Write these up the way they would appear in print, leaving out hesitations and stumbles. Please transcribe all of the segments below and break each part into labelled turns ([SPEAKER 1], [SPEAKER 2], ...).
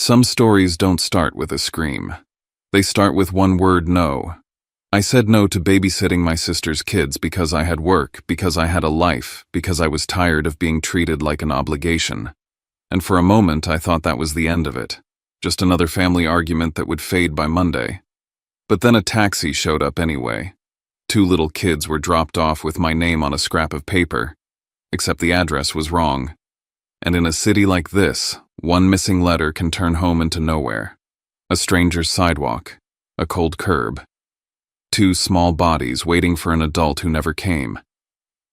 [SPEAKER 1] Some stories don't start with a scream. They start with one word: no. I said no to babysitting my sister's kids because I had work, because I had a life, because I was tired of being treated like an obligation. And for a moment I thought that was the end of it. Just another family argument that would fade by Monday. But then a taxi showed up anyway. 2 little kids were dropped off with my name on a scrap of paper, except the address was wrong. And in a city like this, one missing letter can turn home into nowhere. A stranger's sidewalk, a cold curb. 2 small bodies waiting for an adult who never came.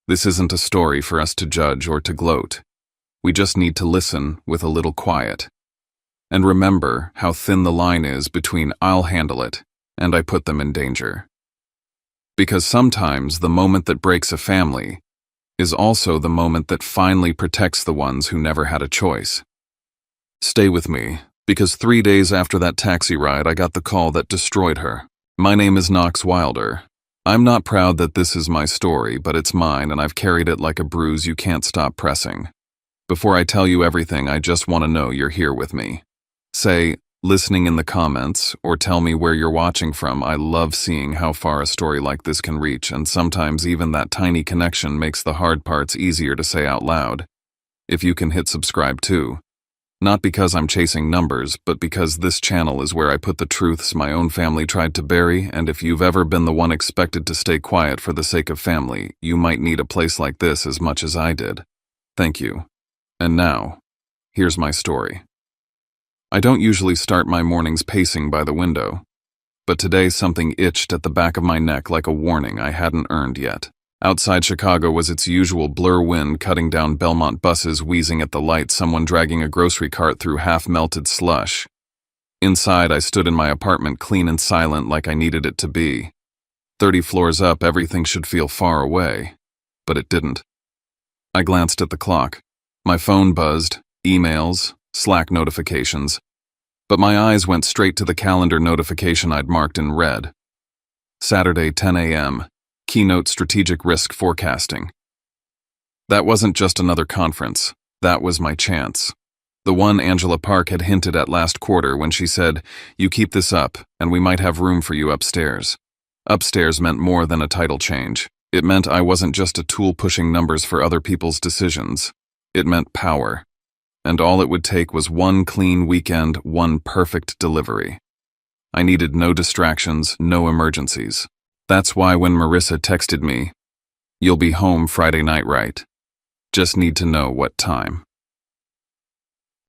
[SPEAKER 1] This isn't a story for us to judge or to gloat. We just need to listen with a little quiet. And remember how thin the line is between "I'll handle it" and "I put them in danger." Because sometimes the moment that breaks a family is also the moment that finally protects the ones who never had a choice. Stay with me, because 3 days after that taxi ride I got the call that destroyed her. My name is Knox Wilder. I'm not proud that this is my story, but it's mine and I've carried it like a bruise you can't stop pressing. Before I tell you everything, I just want to know you're here with me. Say, listening in the comments, or tell me where you're watching from. I love seeing how far a story like this can reach, and sometimes even that tiny connection makes the hard parts easier to say out loud. If you can hit subscribe too. Not because I'm chasing numbers, but because this channel is where I put the truths my own family tried to bury, and if you've ever been the one expected to stay quiet for the sake of family, you might need a place like this as much as I did. Thank you. And now, here's my story. I don't usually start my mornings pacing by the window, but today something itched at the back of my neck like a warning I hadn't earned yet. Outside Chicago was its usual blur wind cutting down Belmont buses wheezing at the light, someone dragging a grocery cart through half-melted slush. Inside, I stood in my apartment clean and silent like I needed it to be. 30 floors up, everything should feel far away, but it didn't. I glanced at the clock. My phone buzzed, emails, Slack notifications, but my eyes went straight to the calendar notification I'd marked in red. Saturday, 10 a.m., Keynote Strategic Risk Forecasting. That wasn't just another conference, that was my chance. The one Angela Park had hinted at last quarter when she said, "You keep this up, and we might have room for you upstairs." Upstairs meant more than a title change. It meant I wasn't just a tool pushing numbers for other people's decisions. It meant power. And all it would take was one clean weekend, one perfect delivery. I needed no distractions, no emergencies. That's why when Marissa texted me, "You'll be home Friday night, right? Just need to know what time."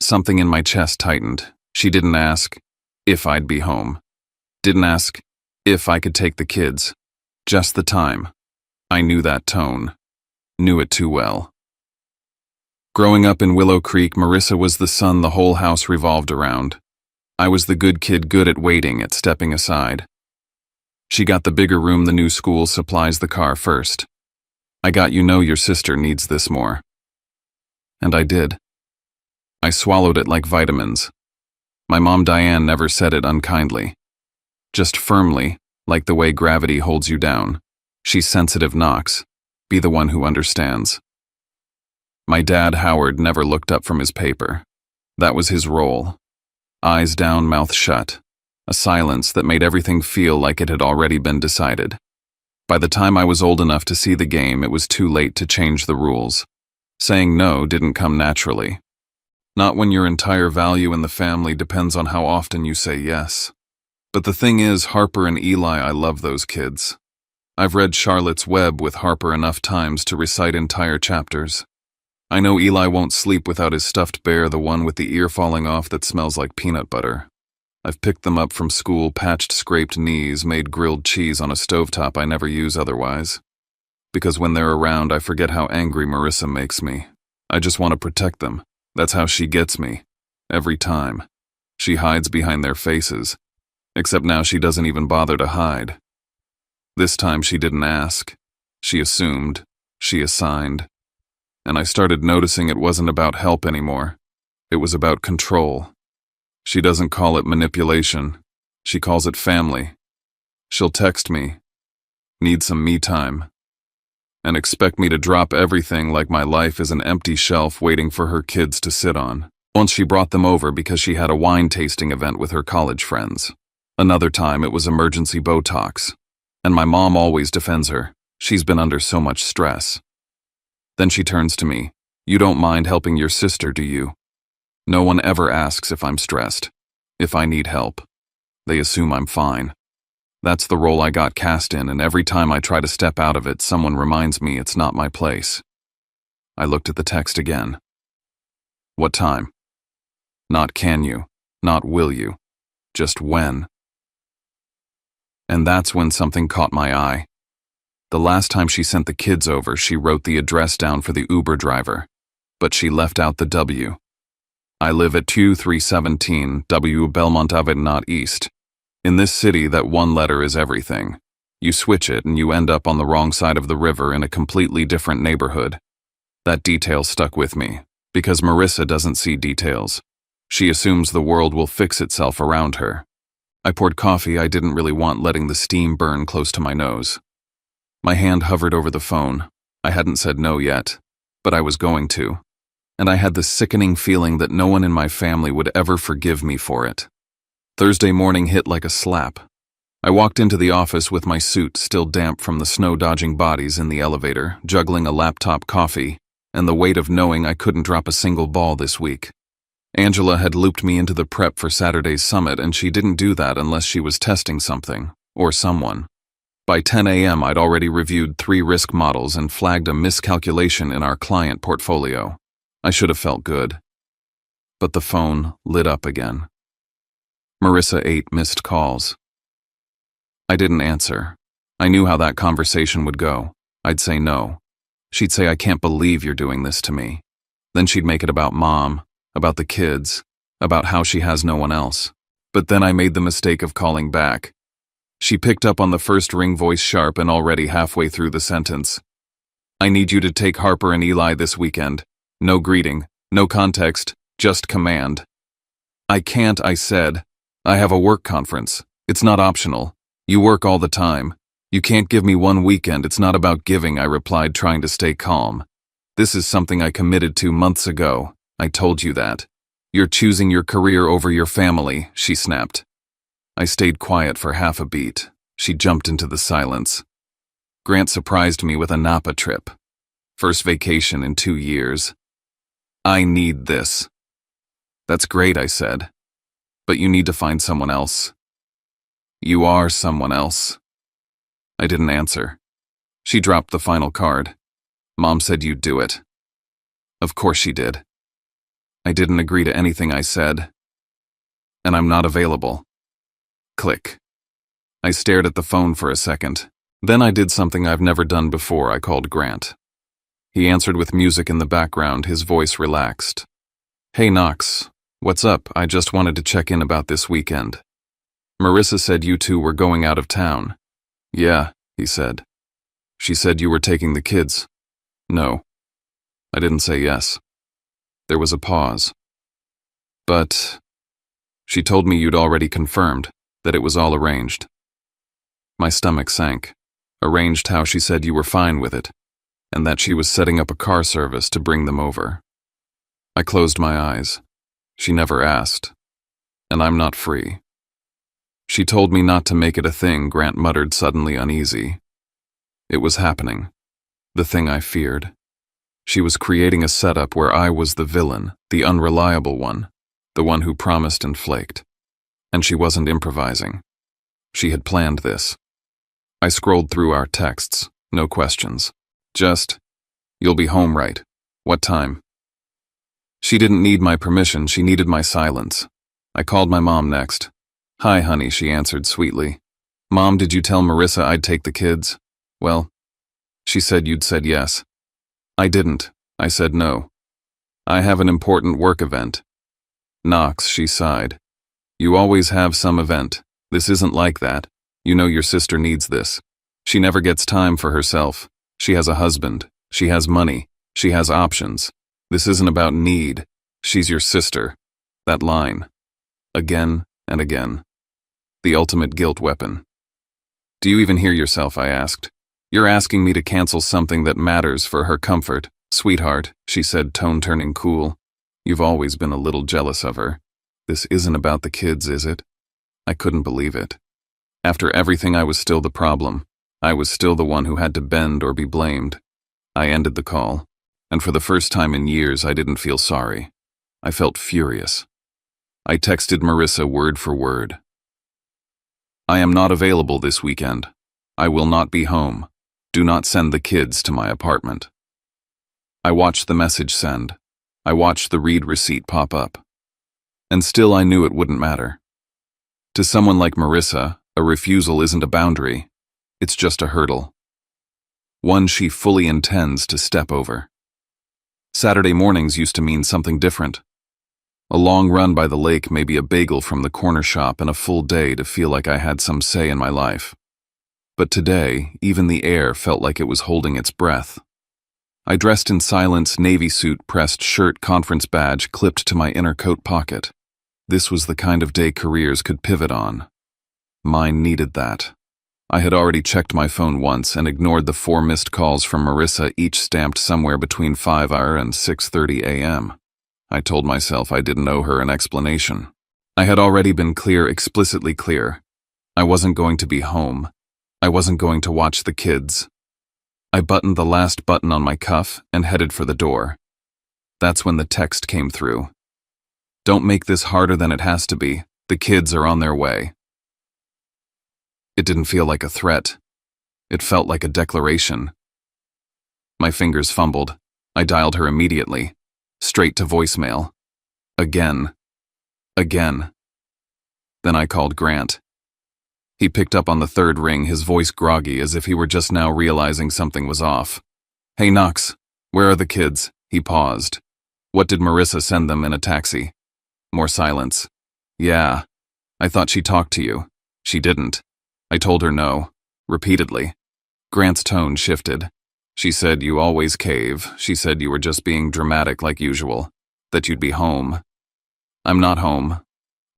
[SPEAKER 1] Something in my chest tightened. She didn't ask if I'd be home. Didn't ask if I could take the kids. Just the time. I knew that tone. Knew it too well. Growing up in Willow Creek, Marissa was the son the whole house revolved around. I was the good kid, good at waiting, at stepping aside. She got the bigger room, the new school, supplies, the car first. I got, "You know your sister needs this more." And I did. I swallowed it like vitamins. My mom Diane never said it unkindly. Just firmly, like the way gravity holds you down. She's sensitive, Knox. Be the one who understands. My dad, Howard, never looked up from his paper. That was his role. Eyes down, mouth shut. A silence that made everything feel like it had already been decided. By the time I was old enough to see the game, it was too late to change the rules. Saying no didn't come naturally. Not when your entire value in the family depends on how often you say yes. But the thing is, Harper and Eli, I love those kids. I've read Charlotte's Web with Harper enough times to recite entire chapters. I know Eli won't sleep without his stuffed bear, the one with the ear falling off that smells like peanut butter. I've picked them up from school, patched scraped knees, made grilled cheese on a stovetop I never use otherwise. Because when they're around, I forget how angry Marissa makes me. I just want to protect them. That's how she gets me. Every time. She hides behind their faces. Except now she doesn't even bother to hide. This time she didn't ask. She assumed. She assigned. And I started noticing it wasn't about help anymore. It was about control. She doesn't call it manipulation. She calls it family. She'll text me, "Need some me time," and expect me to drop everything like my life is an empty shelf waiting for her kids to sit on. Once she brought them over because she had a wine tasting event with her college friends. Another time it was emergency Botox. And my mom always defends her. She's been under so much stress. Then she turns to me. You don't mind helping your sister, do you? No one ever asks if I'm stressed, if I need help. They assume I'm fine. That's the role I got cast in, and every time I try to step out of it, someone reminds me it's not my place. I looked at the text again. What time? Not can you, not will you, just when. And that's when something caught my eye. The last time she sent the kids over, she wrote the address down for the Uber driver, but she left out the W. I live at 2317 W Belmont Avenue, not East. In this city, that one letter is everything. You switch it and you end up on the wrong side of the river in a completely different neighborhood. That detail stuck with me, because Marissa doesn't see details. She assumes the world will fix itself around her. I poured coffee I didn't really want, letting the steam burn close to my nose. My hand hovered over the phone. I hadn't said no yet, but I was going to. And I had the sickening feeling that no one in my family would ever forgive me for it. Thursday morning hit like a slap. I walked into the office with my suit still damp from the snow-dodging bodies in the elevator, juggling a laptop coffee, and the weight of knowing I couldn't drop a single ball this week. Angela had looped me into the prep for Saturday's summit, and she didn't do that unless she was testing something, or someone. By 10 a.m., I'd already reviewed 3 risk models and flagged a miscalculation in our client portfolio. I should have felt good. But the phone lit up again. Marissa 8 missed calls. I didn't answer. I knew how that conversation would go. I'd say no. She'd say, I can't believe you're doing this to me. Then she'd make it about Mom, about the kids, about how she has no one else. But then I made the mistake of calling back. She picked up on the first ring, voice sharp and already halfway through the sentence. I need you to take Harper and Eli this weekend. No greeting, no context, just command. I can't, I said. I have a work conference. It's not optional. You work all the time. You can't give me one weekend. It's not about giving, I replied, trying to stay calm. This is something I committed to months ago. I told you that. You're choosing your career over your family, she snapped. I stayed quiet for half a beat. She jumped into the silence. Grant surprised me with a Napa trip. First vacation in 2 years. I need this. That's great, I said. But you need to find someone else. You are someone else. I didn't answer. She dropped the final card. Mom said you'd do it. Of course she did. I didn't agree to anything I said. And I'm not available. Click. I stared at the phone for a second. Then I did something I've never done before. I called Grant. He answered with music in the background, his voice relaxed. Hey Knox, what's up? I just wanted to check in about this weekend. Marissa said you two were going out of town. Yeah, he said. She said you were taking the kids. No. I didn't say yes. There was a pause. But she told me you'd already confirmed, that it was all arranged. My stomach sank. Arranged how? She said you were fine with it, and that she was setting up a car service to bring them over. I closed my eyes. She never asked. And I'm not free. She told me not to make it a thing, Grant muttered, suddenly uneasy. It was happening. The thing I feared. She was creating a setup where I was the villain, the unreliable one, the one who promised and flaked. And she wasn't improvising. She had planned this. I scrolled through our texts, no questions. Just, you'll be home, right? What time? She didn't need my permission, she needed my silence. I called my mom next. Hi, honey, she answered sweetly. Mom, did you tell Marissa I'd take the kids? Well, she said you'd said yes. I didn't. I said no. I have an important work event. Knox, she sighed. You always have some event. This isn't like that. You know your sister needs this. She never gets time for herself. She has a husband. She has money. She has options. This isn't about need. She's your sister. That line. Again and again. The ultimate guilt weapon. Do you even hear yourself? I asked. You're asking me to cancel something that matters for her comfort. Sweetheart, she said, tone turning cool. You've always been a little jealous of her. This isn't about the kids, is it? I couldn't believe it. After everything, I was still the problem. I was still the one who had to bend or be blamed. I ended the call, and for the first time in years, I didn't feel sorry. I felt furious. I texted Marissa word for word. I am not available this weekend. I will not be home. Do not send the kids to my apartment. I watched the message send. I watched the read receipt pop up. And still I knew it wouldn't matter. To someone like Marissa, a refusal isn't a boundary. It's just a hurdle. One she fully intends to step over. Saturday mornings used to mean something different. A long run by the lake, maybe a bagel from the corner shop, and a full day to feel like I had some say in my life. But today, even the air felt like it was holding its breath. I dressed in silence, navy suit, pressed shirt, conference badge clipped to my inner coat pocket. This was the kind of day careers could pivot on. Mine needed that. I had already checked my phone once and ignored the 4 missed calls from Marissa, each stamped somewhere between 5 hour and 6:30 a.m. I told myself I didn't owe her an explanation. I had already been clear, explicitly clear. I wasn't going to be home. I wasn't going to watch the kids. I buttoned the last button on my cuff and headed for the door. That's when the text came through. Don't make this harder than it has to be. The kids are on their way. It didn't feel like a threat. It felt like a declaration. My fingers fumbled. I dialed her immediately. Straight to voicemail. Again. Again. Then I called Grant. He picked up on the 3rd ring, his voice groggy as if he were just now realizing something was off. Hey Knox, where are the kids? He paused. What did Marissa send them in a taxi? More silence. Yeah. I thought she talked to you. She didn't. I told her no. Repeatedly. Grant's tone shifted. She said you always cave. She said you were just being dramatic like usual. That you'd be home. I'm not home.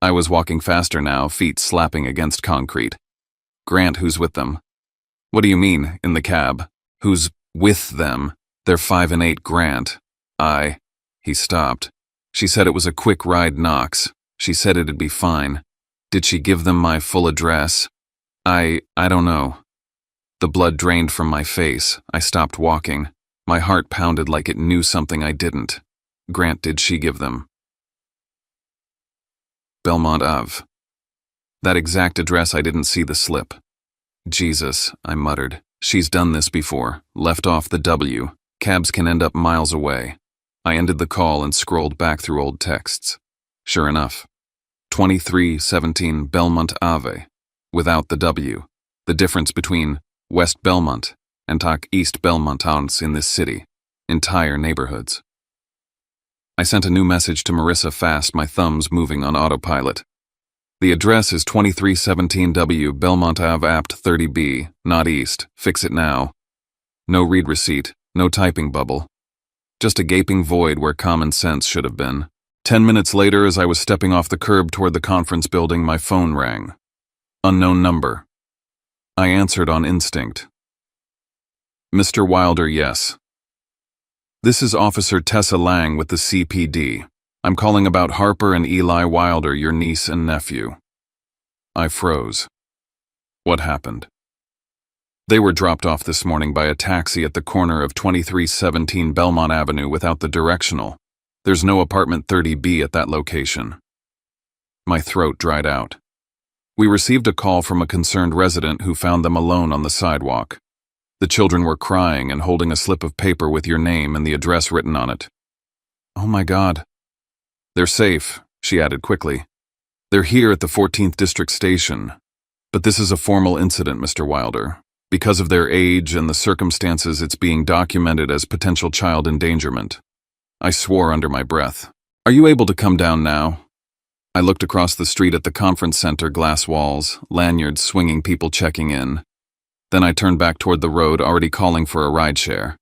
[SPEAKER 1] I was walking faster now, feet slapping against concrete. Grant, who's with them? What do you mean, in the cab? Who's with them? They're 5 and 8, Grant. He stopped. She said it was a quick ride, Knox. She said it'd be fine. Did she give them my full address? I don't know. The blood drained from my face. I stopped walking. My heart pounded like it knew something I didn't. Grant, did she give them? Belmont Ave. That exact address. I didn't see the slip. Jesus, I muttered. She's done this before. Left off the W. Cabs can end up miles away. I ended the call and scrolled back through old texts. Sure enough. 2317 Belmont Ave. Without the W. The difference between West Belmont and East Belmont towns in this city. Entire neighborhoods. I sent a new message to Marissa fast, my thumbs moving on autopilot. The address is 2317 W Belmont Ave Apt 30B, not East. Fix it now. No read receipt, no typing bubble. Just a gaping void where common sense should have been. 10 minutes later, as I was stepping off the curb toward the conference building, my phone rang. Unknown number. I answered on instinct. Mr. Wilder, yes. This is Officer Tessa Lang with the CPD. I'm calling about Harper and Eli Wilder, your niece and nephew. I froze. What happened? They were dropped off this morning by a taxi at the corner of 2317 Belmont Avenue without the directional. There's no apartment 30B at that location. My throat dried out. We received a call from a concerned resident who found them alone on the sidewalk. The children were crying and holding a slip of paper with your name and the address written on it. Oh my God. They're safe, she added quickly. They're here at the 14th District Station. But this is a formal incident, Mr. Wilder. Because of their age and the circumstances, it's being documented as potential child endangerment. I swore under my breath. Are you able to come down now? I looked across the street at the conference center, glass walls, lanyards swinging, people checking in. Then I turned back toward the road, already calling for a rideshare.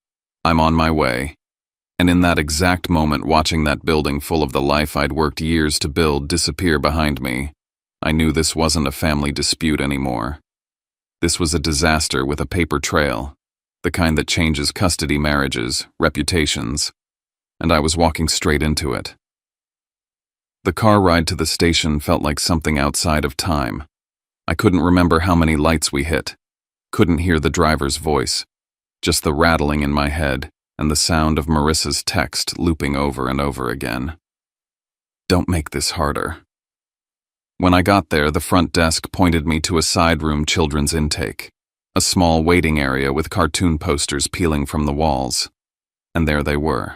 [SPEAKER 1] I'm on my way. And in that exact moment, watching that building full of the life I'd worked years to build disappear behind me, I knew this wasn't a family dispute anymore. This was a disaster with a paper trail, the kind that changes custody, marriages, reputations, and I was walking straight into it. The car ride to the station felt like something outside of time. I couldn't remember how many lights we hit. Couldn't hear the driver's voice. Just the rattling in my head and the sound of Marissa's text looping over and over again. Don't make this harder. When I got there, the front desk pointed me to a side room children's intake, a small waiting area with cartoon posters peeling from the walls. And there they were.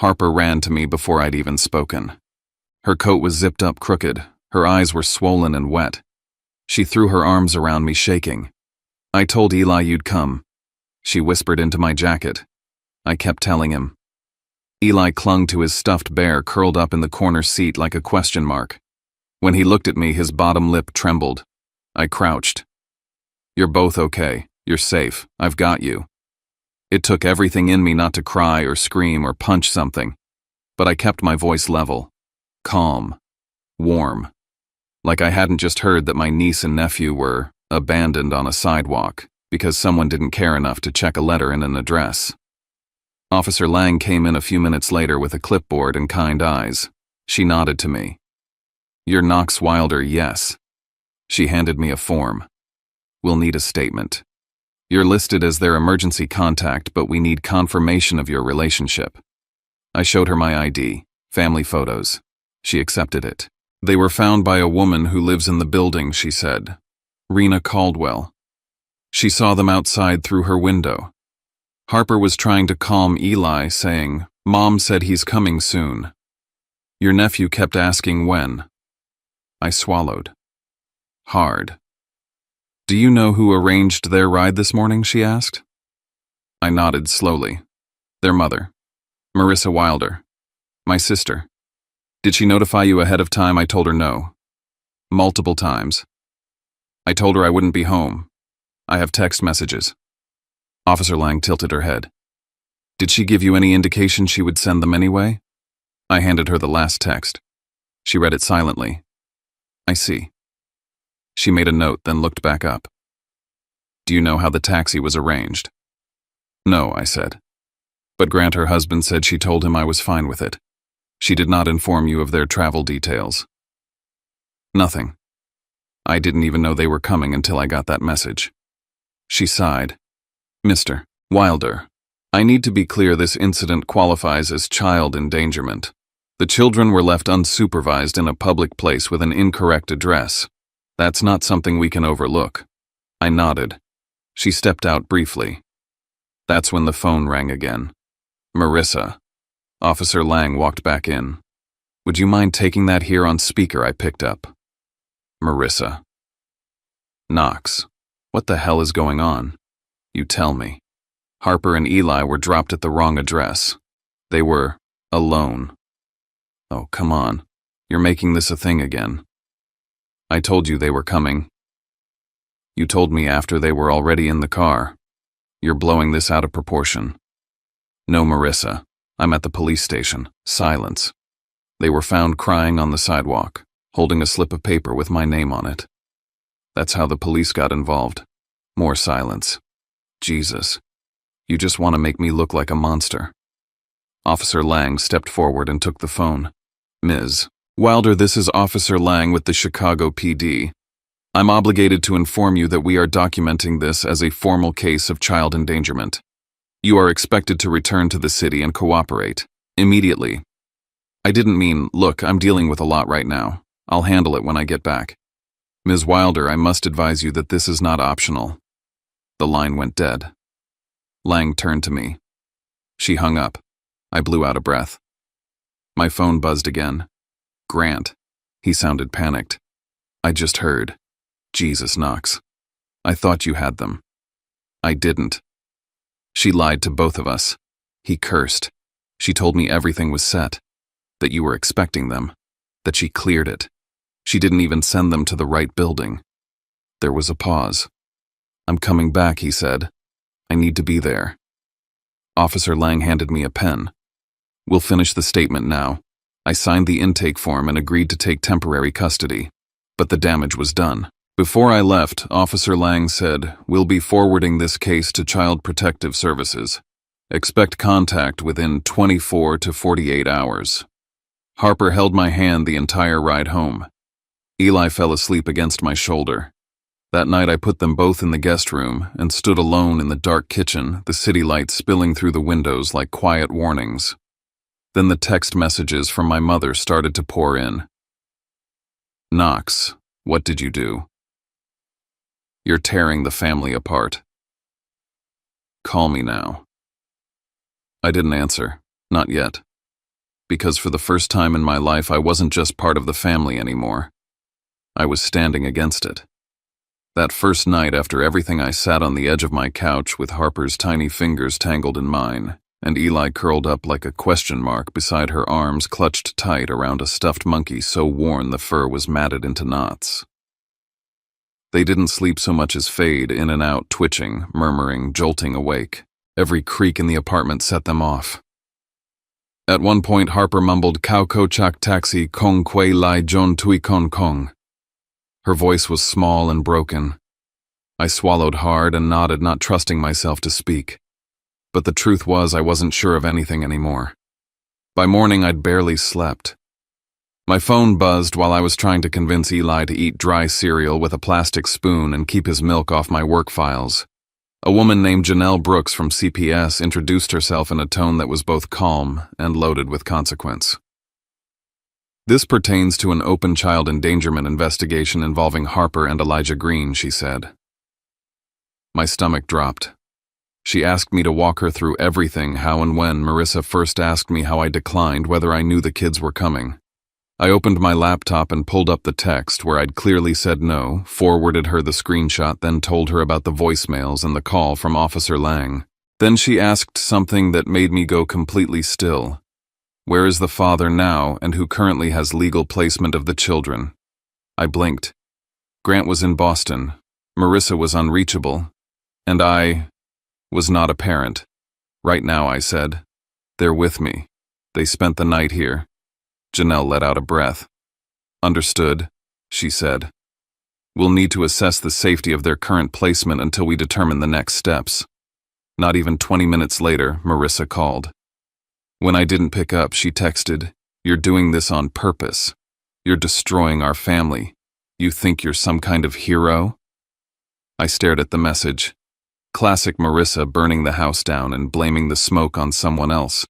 [SPEAKER 1] Harper ran to me before I'd even spoken. Her coat was zipped up crooked, her eyes were swollen and wet. She threw her arms around me, shaking. I told Eli you'd come. She whispered into my jacket. I kept telling him. Eli clung to his stuffed bear curled up in the corner seat like a question mark. When he looked at me, his bottom lip trembled. I crouched. You're both okay. You're safe. I've got you. It took everything in me not to cry or scream or punch something, but I kept my voice level, calm, warm, like I hadn't just heard that my niece and nephew were abandoned on a sidewalk because someone didn't care enough to check a letter and an address. Officer Lang came in a few minutes later with a clipboard and kind eyes. She nodded to me. You're Knox Wilder, yes. She handed me a form. We'll need a statement. You're listed as their emergency contact, but we need confirmation of your relationship. I showed her my ID, family photos. She accepted it. They were found by a woman who lives in the building, she said. Rena Caldwell. She saw them outside through her window. Harper was trying to calm Eli, saying, Mom said he's coming soon. Your nephew kept asking when. I swallowed. Hard. Do you know who arranged their ride this morning, she asked. I nodded slowly. Their mother. Marissa Wilder. My sister. Did she notify you ahead of time? I told her no. Multiple times. I told her I wouldn't be home. I have text messages. Officer Lang tilted her head. Did she give you any indication she would send them anyway? I handed her the last text. She read it silently. I see. She made a note, then looked back up. Do you know how the taxi was arranged? No, I said. But Grant, her husband, said she told him I was fine with it. She did not inform you of their travel details. Nothing. I didn't even know they were coming until I got that message. She sighed. Mr. Wilder, I need to be clear, this incident qualifies as child endangerment. The children were left unsupervised in a public place with an incorrect address. That's not something we can overlook. I nodded. She stepped out briefly. That's when the phone rang again. Marissa. Officer Lang walked back in. Would you mind taking that here on speaker? I picked up. Marissa. Knox. What the hell is going on? You tell me. Harper and Eli were dropped at the wrong address. They were alone. Oh, come on. You're making this a thing again. I told you they were coming. You told me after they were already in the car. You're blowing this out of proportion. No, Marissa. I'm at the police station. Silence. They were found crying on the sidewalk, holding a slip of paper with my name on it. That's how the police got involved. More silence. Jesus. You just want to make me look like a monster. Officer Lang stepped forward and took the phone. Ms. Wilder, this is Officer Lang with the Chicago PD. I'm obligated to inform you that we are documenting this as a formal case of child endangerment. You are expected to return to the city and cooperate. Immediately. I didn't mean, look, I'm dealing with a lot right now. I'll handle it when I get back. Ms. Wilder, I must advise you that this is not optional. The line went dead. Lang turned to me. She hung up. I blew out a breath. My phone buzzed again. Grant. He sounded panicked. I just heard. Jesus, Knox. I thought you had them. I didn't. She lied to both of us. He cursed. She told me everything was set, that you were expecting them, that she cleared it. She didn't even send them to the right building. There was a pause. I'm coming back, he said. I need to be there. Officer Lang handed me a pen. We'll finish the statement now. I signed the intake form and agreed to take temporary custody, but the damage was done. Before I left, Officer Lang said, we'll be forwarding this case to Child Protective Services. Expect contact within 24 to 48 hours. Harper held my hand the entire ride home. Eli fell asleep against my shoulder. That night I put them both in the guest room and stood alone in the dark kitchen, the city lights spilling through the windows like quiet warnings. Then the text messages from my mother started to pour in. Knox, what did you do? You're tearing the family apart. Call me now. I didn't answer, not yet. Because for the first time in my life I wasn't just part of the family anymore. I was standing against it. That first night after everything I sat on the edge of my couch with Harper's tiny fingers tangled in mine, and Eli curled up like a question mark beside her arms clutched tight around a stuffed monkey so worn the fur was matted into knots. They didn't sleep so much as fade in and out, twitching, murmuring, jolting awake. Every creak in the apartment set them off. At one point Harper mumbled "Kau ko chak taxi kong kwe lai jon tui kong kong." Her voice was small and broken. I swallowed hard and nodded, not trusting myself to speak. But the truth was I wasn't sure of anything anymore. By morning I'd barely slept. My phone buzzed while I was trying to convince Eli to eat dry cereal with a plastic spoon and keep his milk off my work files. A woman named Janelle Brooks from CPS introduced herself in a tone that was both calm and loaded with consequence. This pertains to an open child endangerment investigation involving Harper and Elijah Green, she said. My stomach dropped. She asked me to walk her through everything, how and when. Marissa first asked me how I declined, whether I knew the kids were coming. I opened my laptop and pulled up the text where I'd clearly said no, forwarded her the screenshot, then told her about the voicemails and the call from Officer Lang. Then she asked something that made me go completely still. Where is the father now and who currently has legal placement of the children? I blinked. Grant was in Boston. Marissa was unreachable. And I was not a parent. Right now, I said. They're with me. They spent the night here. Janelle let out a breath. Understood, she said. We'll need to assess the safety of their current placement until we determine the next steps. Not even 20 minutes later, Marissa called. When I didn't pick up, she texted, "You're doing this on purpose. You're destroying our family. You think you're some kind of hero?" I stared at the message. Classic Marissa, burning the house down and blaming the smoke on someone else.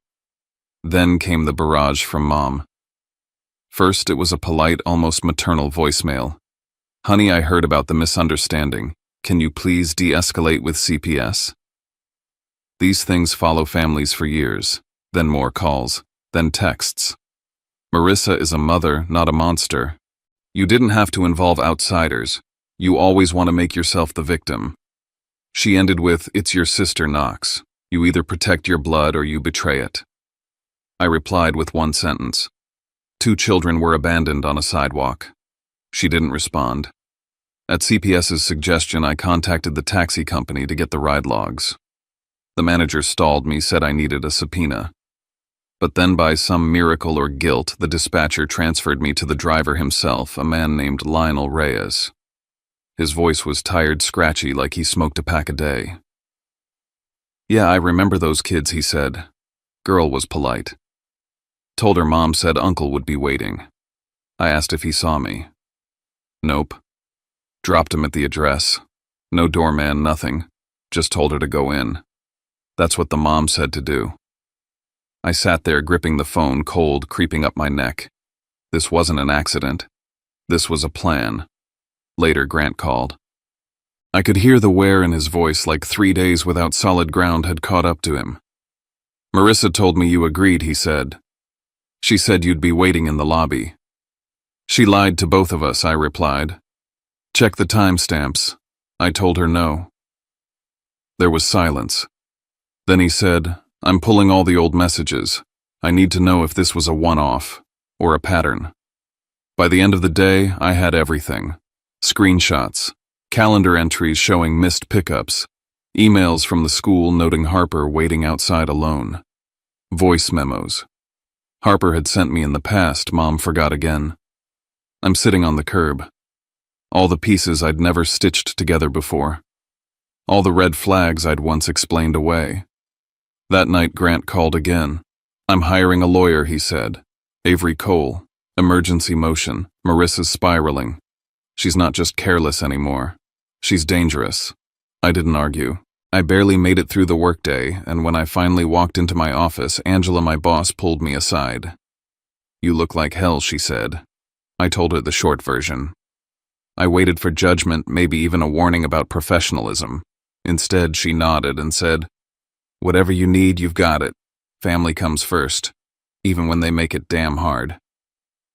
[SPEAKER 1] Then came the barrage from Mom. First, it was a polite, almost maternal voicemail. "Honey, I heard about the misunderstanding. Can you please de-escalate with CPS?" These things follow families for years. Then more calls, then texts. Marissa is a mother, not a monster. You didn't have to involve outsiders. You always want to make yourself the victim. She ended with, "It's your sister, Knox. You either protect your blood or you betray it." I replied with one sentence. 2 children were abandoned on a sidewalk. She didn't respond. At CPS's suggestion, I contacted the taxi company to get the ride logs. The manager stalled me, said I needed a subpoena. But then by some miracle or guilt, the dispatcher transferred me to the driver himself, a man named Lionel Reyes. His voice was tired, scratchy, like he smoked a pack a day. "Yeah, I remember those kids," he said. Girl was polite. Told her mom said uncle would be waiting. I asked if he saw me. Nope. Dropped him at the address. No doorman, nothing. Just told her to go in. That's what the mom said to do. I sat there gripping the phone, cold creeping up my neck. This wasn't an accident. This was a plan. Later, Grant called. I could hear the wear in his voice, like 3 days without solid ground had caught up to him. "Marissa told me you agreed," he said. "She said you'd be waiting in the lobby." "She lied to both of us," I replied. "Check the timestamps." I told her no. There was silence. Then he said, "I'm pulling all the old messages. I need to know if this was a one-off or a pattern." By the end of the day, I had everything. Screenshots, calendar entries showing missed pickups, emails from the school noting Harper waiting outside alone, voice memos. Harper had sent me in the past, Mom forgot again. I'm sitting on the curb. All the pieces I'd never stitched together before. All the red flags I'd once explained away. That night Grant called again. "I'm hiring a lawyer," he said. Avery Cole. Emergency motion. Marissa's spiraling. She's not just careless anymore. She's dangerous. I didn't argue. I barely made it through the workday, and when I finally walked into my office, Angela, my boss, pulled me aside. "You look like hell," she said. I told her the short version. I waited for judgment, maybe even a warning about professionalism. Instead, she nodded and said, "Whatever you need, you've got it. Family comes first, even when they make it damn hard."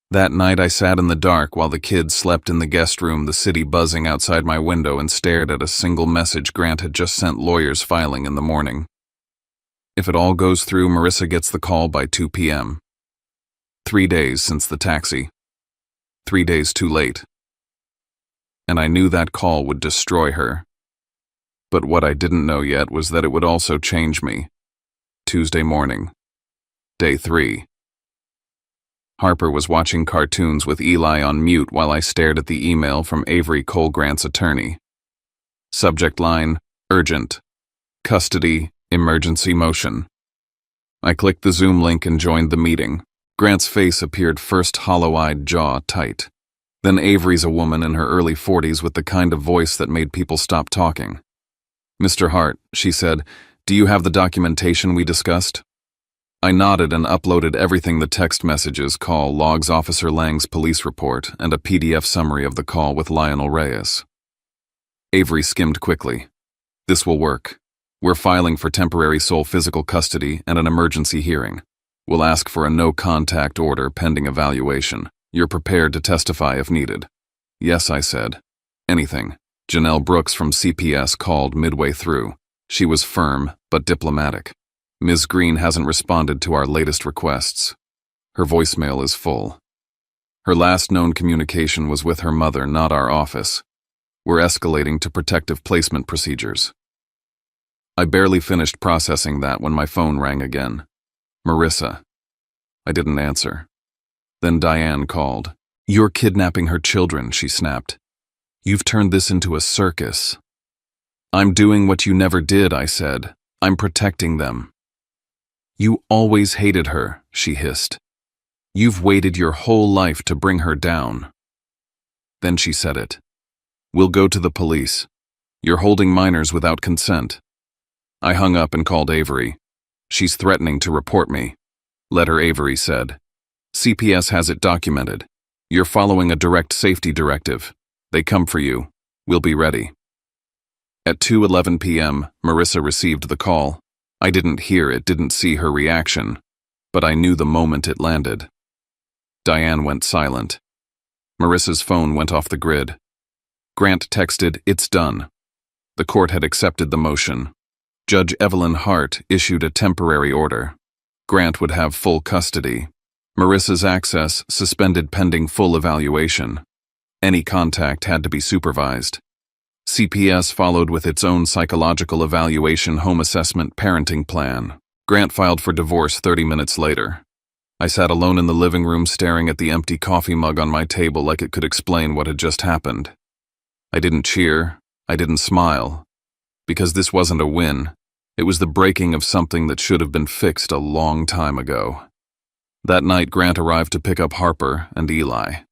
[SPEAKER 1] That night I sat in the dark while the kids slept in the guest room, the city buzzing outside my window, and stared at a single message Grant had just sent lawyers filing in the morning. If it all goes through, Marissa gets the call by 2 p.m. 3 days since the taxi. 3 days too late. And I knew that call would destroy her. But what I didn't know yet was that it would also change me. Tuesday morning. Day 3. Harper was watching cartoons with Eli on mute while I stared at the email from Avery Cole, Grant's attorney. Subject line, urgent. Custody, emergency motion. I clicked the Zoom link and joined the meeting. Grant's face appeared first hollow-eyed, jaw tight. Then Avery's a woman in her early 40s with the kind of voice that made people stop talking. "Mr. Hart," she said, "do you have the documentation we discussed?" I nodded and uploaded everything: the text messages, call logs, Officer Lang's police report, and a PDF summary of the call with Lionel Reyes. Avery skimmed quickly. "This will work. We're filing for temporary sole physical custody and an emergency hearing. We'll ask for a no-contact order pending evaluation. You're prepared to testify if needed?" "Yes," I said. "Anything." Janelle Brooks from CPS called midway through. She was firm, but diplomatic. "Ms. Green hasn't responded to our latest requests. Her voicemail is full. Her last known communication was with her mother, not our office. We're escalating to protective placement procedures." I barely finished processing that when my phone rang again. Marissa. I didn't answer. Then Diane called. "You're kidnapping her children," she snapped. "You've turned this into a circus." "I'm doing what you never did," I said. "I'm protecting them." "You always hated her," she hissed. "You've waited your whole life to bring her down." Then she said it. "We'll go to the police. You're holding minors without consent." I hung up and called Avery. "She's threatening to report me." "Let her," Avery said. "CPS has it documented. You're following a direct safety directive. They come for you. We'll be ready." At 2:11 p.m., Marissa received the call. I didn't hear it, didn't see her reaction, but I knew the moment it landed. Diane went silent. Marissa's phone went off the grid. Grant texted, "It's done." The court had accepted the motion. Judge Evelyn Hart issued a temporary order. Grant would have full custody. Marissa's access suspended pending full evaluation. Any contact had to be supervised. CPS followed with its own psychological evaluation, home assessment, parenting plan. Grant filed for divorce 30 minutes later. I sat alone in the living room staring at the empty coffee mug on my table like it could explain what had just happened. I didn't cheer. I didn't smile. Because this wasn't a win. It was the breaking of something that should have been fixed a long time ago. That night, Grant arrived to pick up Harper and Eli.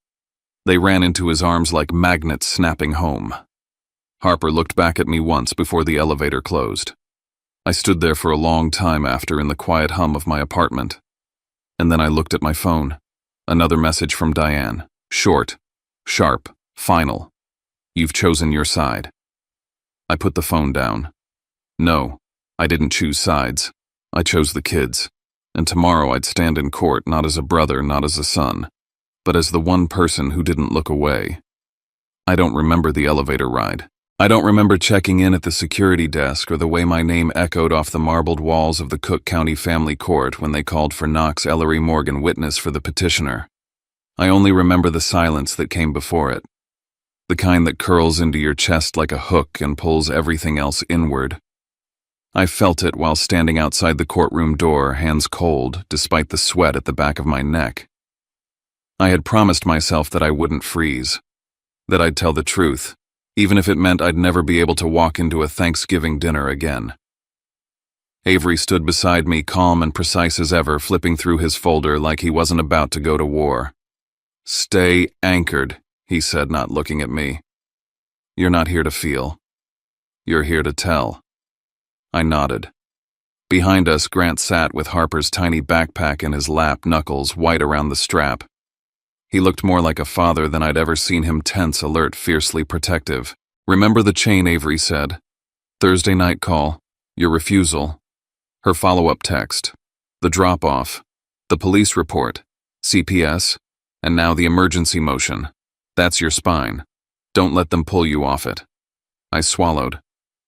[SPEAKER 1] They ran into his arms like magnets snapping home. Harper looked back at me once before the elevator closed. I stood there for a long time after in the quiet hum of my apartment. And then I looked at my phone. Another message from Diane. Short, sharp, final. "You've chosen your side." I put the phone down. No, I didn't choose sides. I chose the kids. And tomorrow I'd stand in court not as a brother, not as a son, but as the one person who didn't look away. I don't remember the elevator ride. I don't remember checking in at the security desk or the way my name echoed off the marbled walls of the Cook County Family Court when they called for Knox Ellery Morgan, witness for the petitioner. I only remember the silence that came before it. The kind that curls into your chest like a hook and pulls everything else inward. I felt it while standing outside the courtroom door, hands cold, despite the sweat at the back of my neck. I had promised myself that I wouldn't freeze, that I'd tell the truth, even if it meant I'd never be able to walk into a Thanksgiving dinner again. Avery stood beside me, calm and precise as ever, flipping through his folder like he wasn't about to go to war. "Stay anchored," he said, not looking at me. "You're not here to feel. You're here to tell." I nodded. Behind us, Grant sat with Harper's tiny backpack in his lap, knuckles white around the strap. He looked more like a father than I'd ever seen him, tense, alert, fiercely protective. "Remember the chain," Avery said. "Thursday night call, your refusal, her follow-up text, the drop-off, the police report, CPS, and now the emergency motion. That's your spine. Don't let them pull you off it." I swallowed.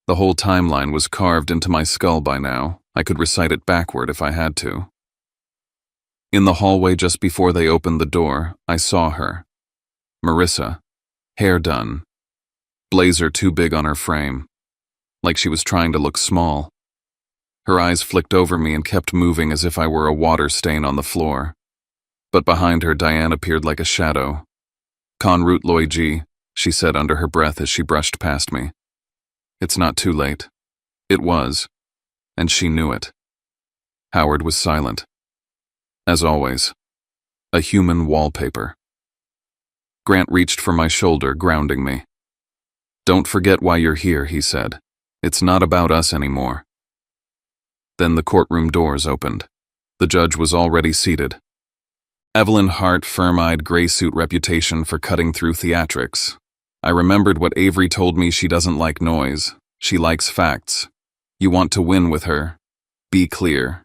[SPEAKER 1] The whole timeline was carved into my skull by now. I could recite it backward if I had to. In the hallway just before they opened the door, I saw her. Marissa, hair done, blazer too big on her frame, like she was trying to look small. Her eyes flicked over me and kept moving as if I were a water stain on the floor. But behind her, Diane appeared like a shadow. "Conroute Loigi," she said under her breath as she brushed past me. "It's not too late." It was, and she knew it. Howard was silent. As always, a human wallpaper. Grant reached for my shoulder, grounding me. "Don't forget why you're here," he said. "It's not about us anymore." Then the courtroom doors opened. The judge was already seated. Evelyn Hart, firm-eyed, gray-suit reputation for cutting through theatrics. I remembered what Avery told me: she doesn't like noise. She likes facts. You want to win with her. Be clear.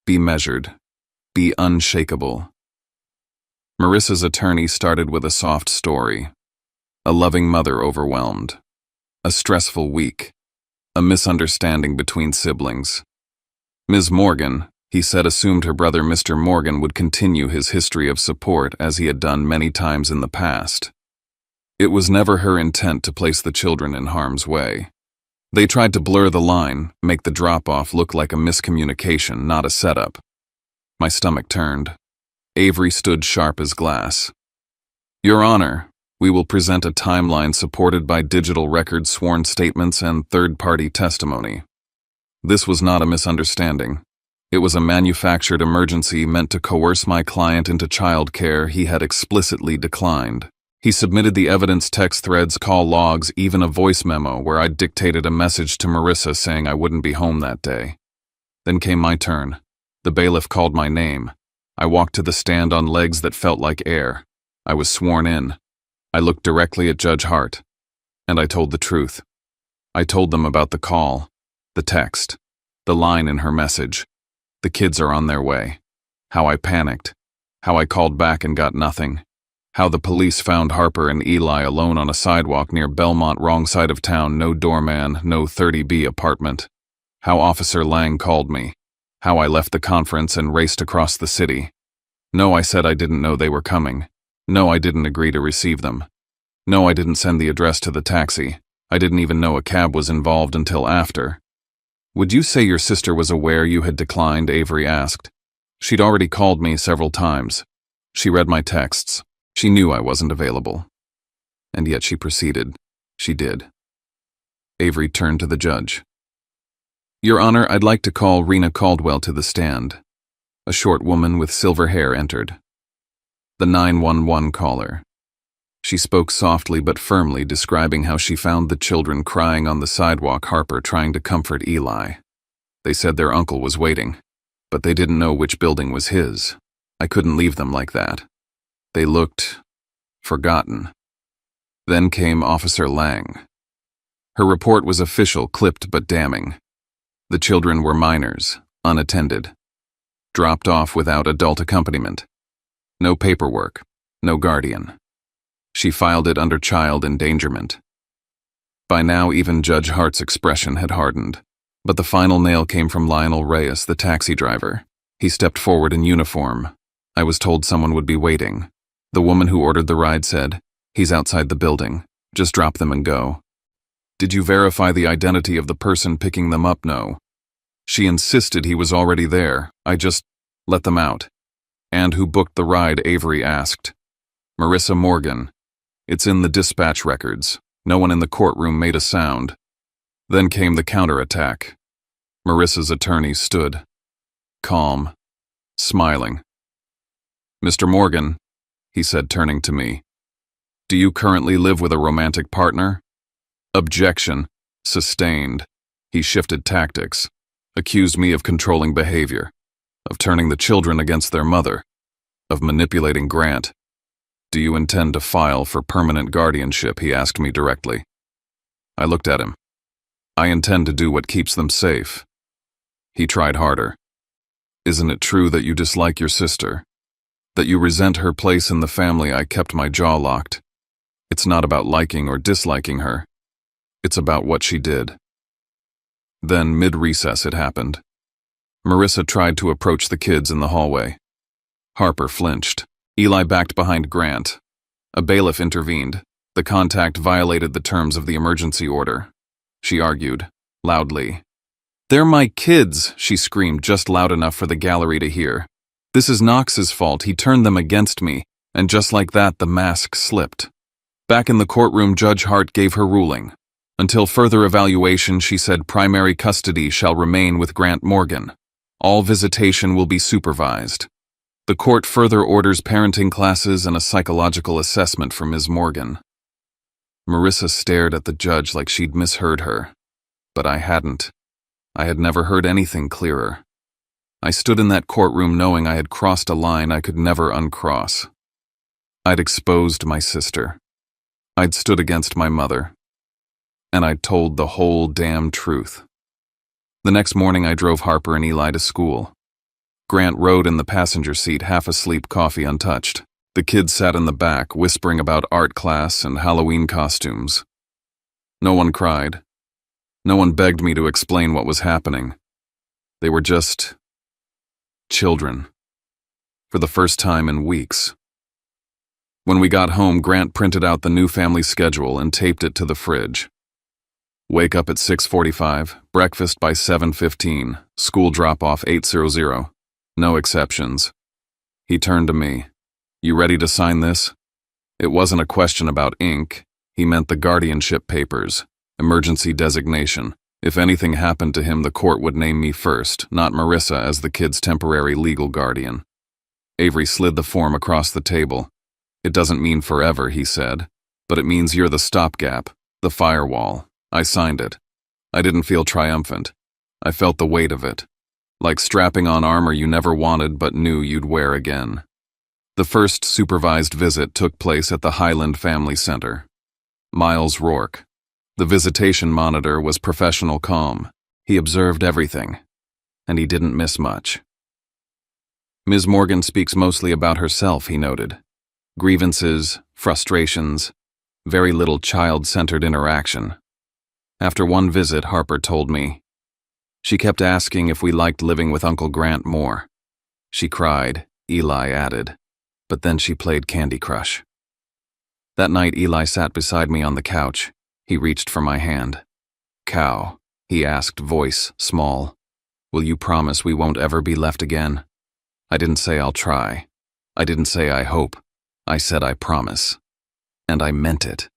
[SPEAKER 1] Be measured. Be unshakable. Marissa's attorney started with a soft story. A loving mother overwhelmed. A stressful week. A misunderstanding between siblings. Ms. Morgan, he said, assumed her brother Mr. Morgan would continue his history of support as he had done many times in the past. It was never her intent to place the children in harm's way. They tried to blur the line, make the drop-off look like a miscommunication, not a setup. My stomach turned. Avery stood sharp as glass. "Your Honor, we will present a timeline supported by digital records, sworn statements, and third-party testimony." This was not a misunderstanding. It was a manufactured emergency meant to coerce my client into child care he had explicitly declined. He submitted the evidence, text threads, call logs, even a voice memo where I dictated a message to Marissa saying I wouldn't be home that day. Then came my turn. The bailiff called my name. I walked to the stand on legs that felt like air. I was sworn in. I looked directly at Judge Hart. And I told the truth. I told them about the call, the text, the line in her message. The kids are on their way. How I panicked. How I called back and got nothing. How the police found Harper and Eli alone on a sidewalk near Belmont, wrong side of town, no doorman, no 30B apartment. How Officer Lang called me. How I left the conference and raced across the city. No, I said I didn't know they were coming. No, I didn't agree to receive them. No, I didn't send the address to the taxi. I didn't even know a cab was involved until after. "Would you say your sister was aware you had declined?" Avery asked. "She'd already called me several times. She read my texts. She knew I wasn't available." And yet she proceeded. She did. Avery turned to the judge. "Your Honor, I'd like to call Rena Caldwell to the stand." A short woman with silver hair entered. The 911 caller. She spoke softly but firmly, describing how she found the children crying on the sidewalk, Harper trying to comfort Eli. They said their uncle was waiting, but they didn't know which building was his. I couldn't leave them like that. They looked forgotten. Then came Officer Lang. Her report was official, clipped but damning. The children were minors, unattended, dropped off without adult accompaniment. No paperwork, no guardian. She filed it under child endangerment. By now, even Judge Hart's expression had hardened. But the final nail came from Lionel Reyes, the taxi driver. He stepped forward in uniform. I was told someone would be waiting. The woman who ordered the ride said, "He's outside the building. Just drop them and go." "Did you verify the identity of the person picking them up?" "No." She insisted he was already there. I just let them out. "And who booked the ride?" Avery asked. "Marissa Morgan. It's in the dispatch records. No one in the courtroom made a sound." Then came the counterattack. Marissa's attorney stood, calm, smiling. "Mr. Morgan," he said, turning to me, "do you currently live with a romantic partner?" Objection. Sustained. He shifted tactics, accused me of controlling behavior, of turning the children against their mother, of manipulating Grant. "Do you intend to file for permanent guardianship?" he asked me directly. I looked at him. "I intend to do what keeps them safe." He tried harder. "Isn't it true that you dislike your sister? That you resent her place in the family?" I kept my jaw locked. "It's not about liking or disliking her. It's about what she did." Then, mid-recess, it happened. Marissa tried to approach the kids in the hallway. Harper flinched. Eli backed behind Grant. A bailiff intervened. The contact violated the terms of the emergency order. She argued, loudly. "They're my kids," she screamed just loud enough for the gallery to hear. "This is Knox's fault. He turned them against me." And just like that, the mask slipped. Back in the courtroom, Judge Hart gave her ruling. Until further evaluation, she said, primary custody shall remain with Grant Morgan. All visitation will be supervised. The court further orders parenting classes and a psychological assessment for Ms. Morgan. Marissa stared at the judge like she'd misheard her. But I hadn't. I had never heard anything clearer. I stood in that courtroom knowing I had crossed a line I could never uncross. I'd exposed my sister. I'd stood against my mother. And I'd told the whole damn truth. The next morning I drove Harper and Eli to school. Grant rode in the passenger seat, half asleep, coffee untouched. The kids sat in the back, whispering about art class and Halloween costumes. No one cried. No one begged me to explain what was happening. They were just children. For the first time in weeks. When we got home, Grant printed out the new family schedule and taped it to the fridge. Wake up at 6:45, breakfast by 7:15, school drop-off 8:00. No exceptions. He turned to me. "You ready to sign this?" It wasn't a question about ink. He meant the guardianship papers, emergency designation. If anything happened to him, the court would name me first, not Marissa as the kid's temporary legal guardian. Avery slid the form across the table. "It doesn't mean forever," he said, "but it means you're the stopgap, the firewall." I signed it. I didn't feel triumphant. I felt the weight of it. Like strapping on armor you never wanted but knew you'd wear again. The first supervised visit took place at the Highland Family Center. Miles Rourke. The visitation monitor was professional calm. He observed everything. And he didn't miss much. Ms. Morgan speaks mostly about herself, he noted. Grievances, frustrations, very little child-centered interaction. After one visit, Harper told me, she kept asking if we liked living with Uncle Grant more. She cried, Eli added, but then she played Candy Crush. That night, Eli sat beside me on the couch. He reached for my hand. "Cow," he asked, voice small. "Will you promise we won't ever be left again?" I didn't say I'll try. I didn't say I hope. I said I promise. And I meant it.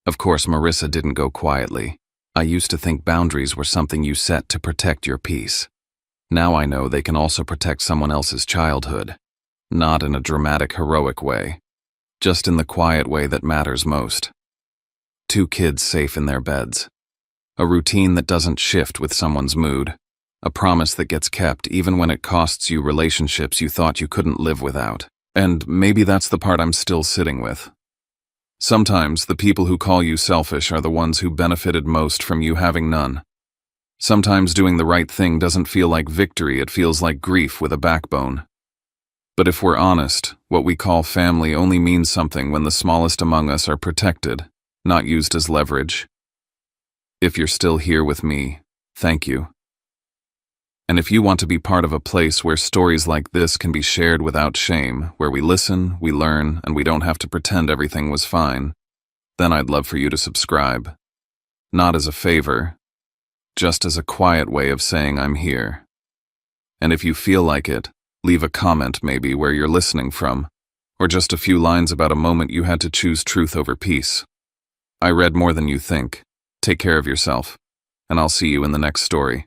[SPEAKER 1] Of course, Marissa didn't go quietly. I used to think boundaries were something you set to protect your peace. Now I know they can also protect someone else's childhood. Not in a dramatic, heroic way. Just in the quiet way that matters most. 2 kids safe in their beds. A routine that doesn't shift with someone's mood. A promise that gets kept even when it costs you relationships you thought you couldn't live without. And maybe that's the part I'm still sitting with. Sometimes the people who call you selfish are the ones who benefited most from you having none. Sometimes doing the right thing doesn't feel like victory, it feels like grief with a backbone. But if we're honest, what we call family only means something when the smallest among us are protected, not used as leverage. If you're still here with me, thank you. And if you want to be part of a place where stories like this can be shared without shame, where we listen, we learn, and we don't have to pretend everything was fine, then I'd love for you to subscribe. Not as a favor, just as a quiet way of saying I'm here. And if you feel like it, leave a comment maybe where you're listening from, or just a few lines about a moment you had to choose truth over peace. I read more than you think. Take care of yourself, and I'll see you in the next story.